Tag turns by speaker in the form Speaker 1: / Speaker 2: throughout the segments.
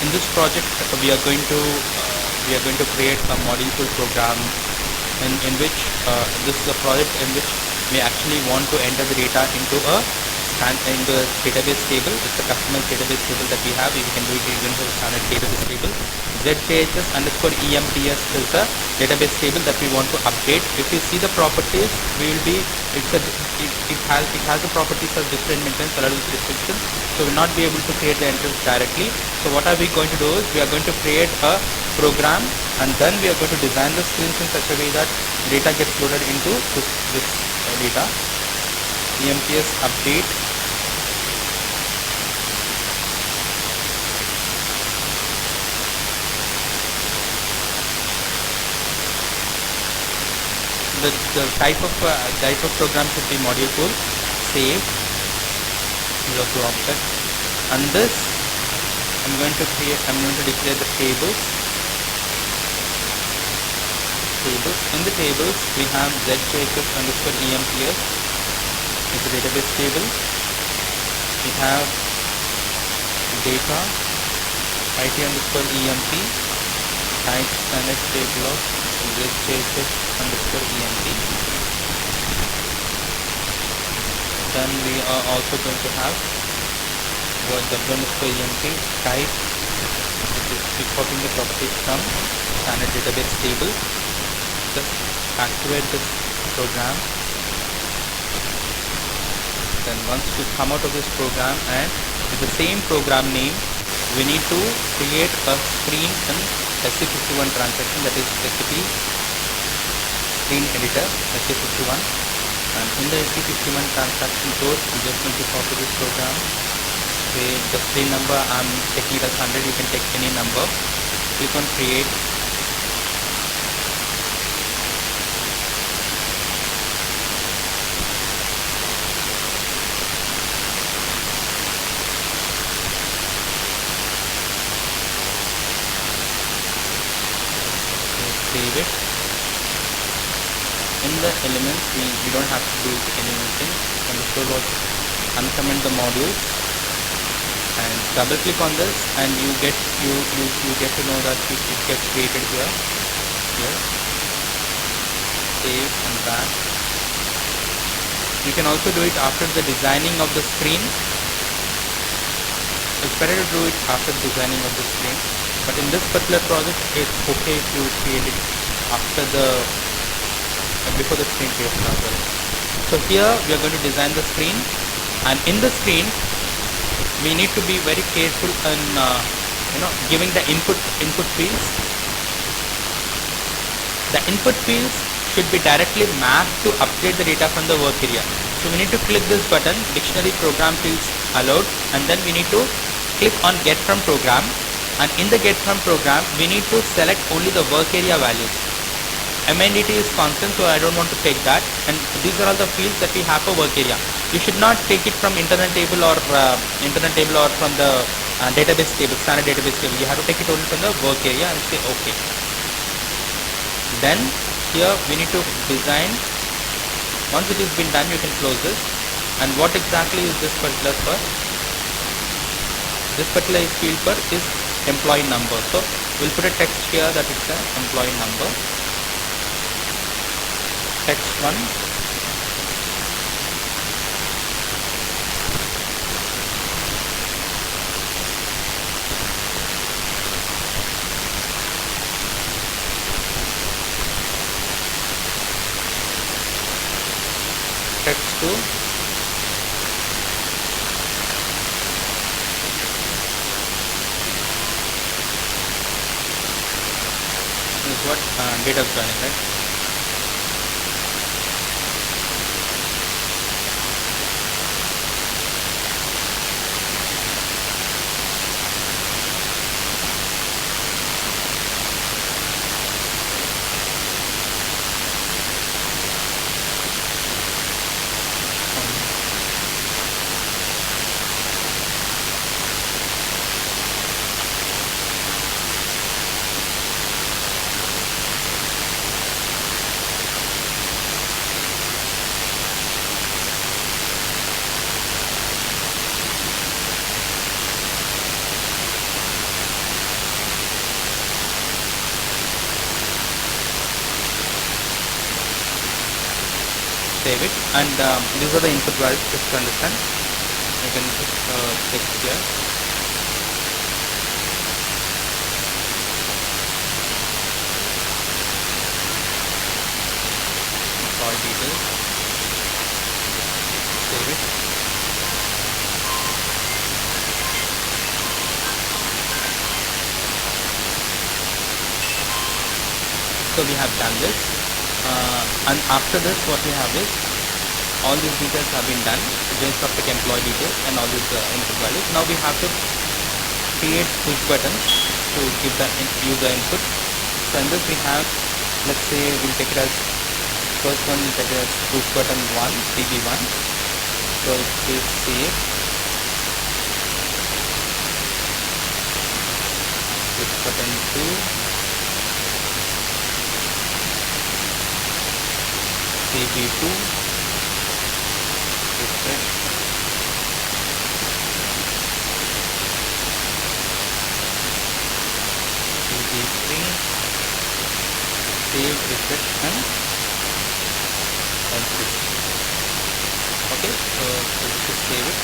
Speaker 1: in this project we are going to create a moduleful program in which this is a project in which we actually want to enter the data into a database table. It's a customized database table that we have. We can do it even for the standard database table. ZJHS underscore EMTS is a database table that we want to update. If you see the properties, it has the properties of different maintenance allowed with restrictions, so we'll not be able to create the entries directly. So what are we going to do is we are going to create a program, and then we are going to design the screens in such a way that data gets loaded into this data. EMTS update. The type of program should be moduleful. Save. Go to object, and this I'm going to declare the tables. In the tables we have ZJHS underscore EMTS. It's a database table. We have data IT underscore EMP type standard table of ZJHS underscore EMP. Then we are also going to have W underscore EMP type, which is exporting the properties from standard database table. Just activate this program. Then once we come out of this program, and with the same program name, we need to create a screen in SC51 transaction, that is recipe screen editor SC51, and in the SC51 transaction code I'm just going to copy this program. The screen number I'm taking it as 100, you can take any number. Click on create. Save it. In the elements we don't have to do anything. On the show log, uncomment the module and double click on this, and you get to know that it gets created here. Save and back. You can also do it after the designing of the screen. It's better to do it after the designing of the screen, but in this particular project it's okay if you create it after before the screen creation as well. So here we are going to design the screen, and in the screen we need to be very careful in giving the input fields. The input fields should be directly mapped to update the data from the work area. So we need to click this button, dictionary program fields allowed, and then we need to click on get from program, and in the get from program we need to select only the work area values. MNDT is constant, so I don't want to take that, and these are all the fields that we have for work area. You should not take it from internal table or from the database table, standard database table. You have to take it only from the work area and say OK. Then here we need to design. Once it has been done, you can close this. And what exactly is this particular for? This particular field for is employee number. So we'll put a text here that it's an employee number. Text 1. Text 2. This is what date of joining, right? save it. And these are the input values, just to understand. You can just check here. All details. Save it. So we have done this, and after this what we have is all these details have been done, JavaScript employee details and all these input values. Now we have to create push buttons to give the user input. So in this we have, let's say we'll take it as first one, we'll take it as push button 1, CB1. So it says save, push button 2, CB2, refresh, CB3, save, refresh and exit. Okay, so let's just save it,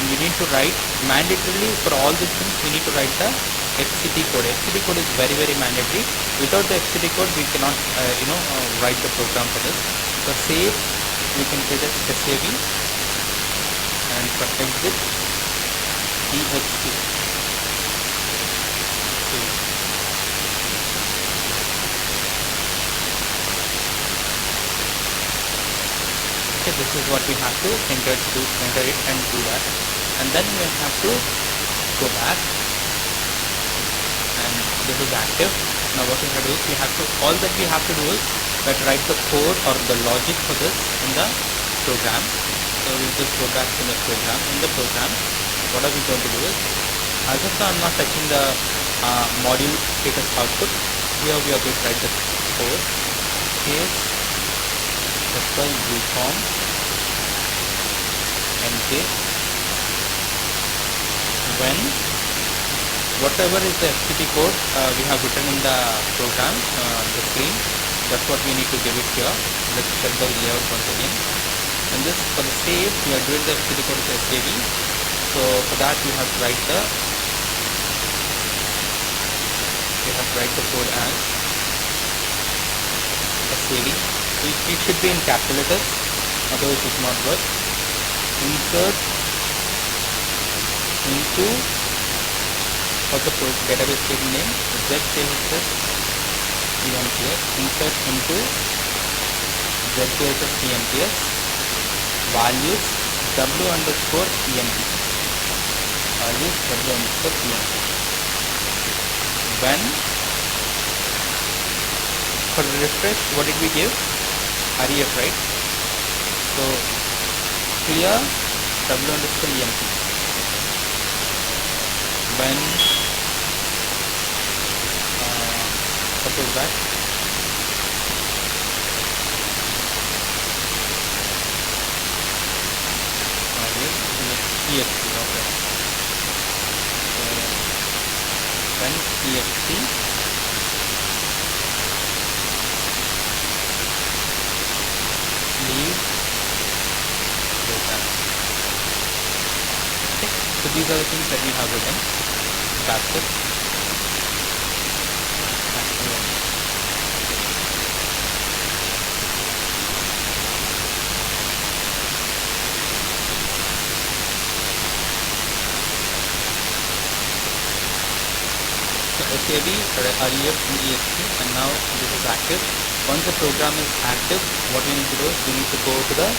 Speaker 1: and we need to write mandatorily for all these things. We need to write the FCT code. FCT code is very mandatory. Without the FCT code we cannot write the program for this. So save, we can say that SAV, and for exit EXT. Okay, this is what we have to enter it and do that, and then we have to go back, and this is active. Now what we have to do is all that we have to do is that write the code or the logic for this in the program. So we'll just go back to the program. In the program, what are we going to do is, as of now I'm not touching the module status output. Here we are going to write the code. Case uform mk when whatever is the FTP code we have written in the program, the screen. That's what we need to give it here. Let's check the layout once again. And this, for the save, we are doing the FTP code as SAV. So for that we have to write the code as SAV. It should be in capital letters, otherwise it will not work. Insert into, for the database table name, ZCSS EMPS, insert into ZCSS EMPS, values W underscore EMP, values W underscore EMP. When, for the refresh, what did we give? REF, right? So clear W underscore EMP. When suppose that EXT, okay. So when EXT leave program. Okay, so these are the things that we have written. That's it. SAV, REF and EXT, and now this is active. Once the program is active, what we need to do is we need to go to the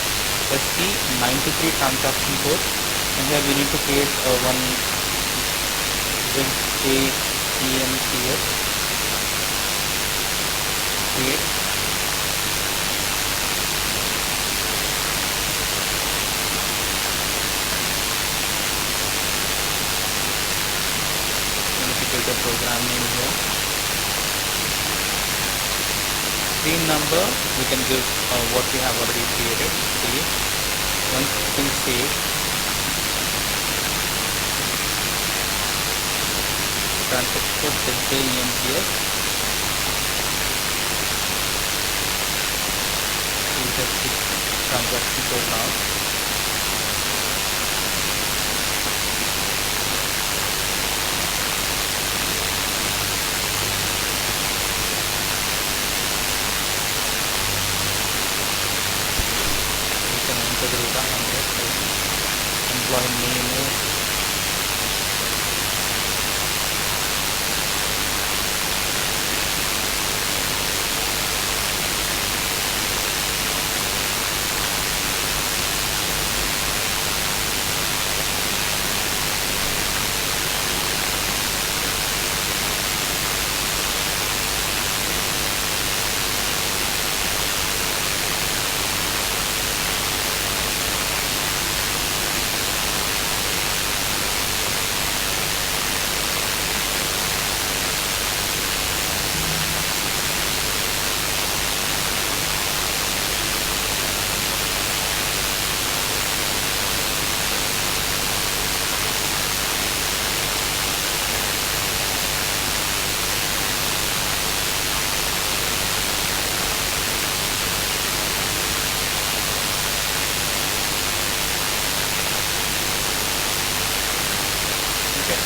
Speaker 1: ST93 transaction code, and here we need to create one ZAEMPS, create the program name here. Screen number, we can give what we have already created. Save. Once you can save, transaction code ZJEMPS, transaction code now. You can enter the data on this. Employee name is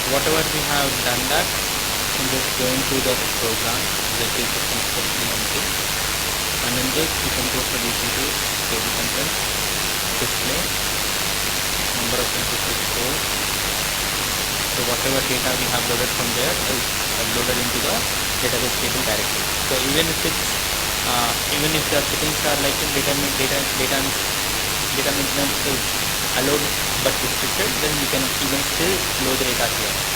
Speaker 1: whatever we have done that, I'm just going to the program that is the construction, and in this you can go for DCT, table content, display, number of inputs is stored. So whatever data we have loaded from there is loaded into the database table directly. So even if it's even if the settings are like in data maintenance is allowed but restricted, then you can even still load the data here.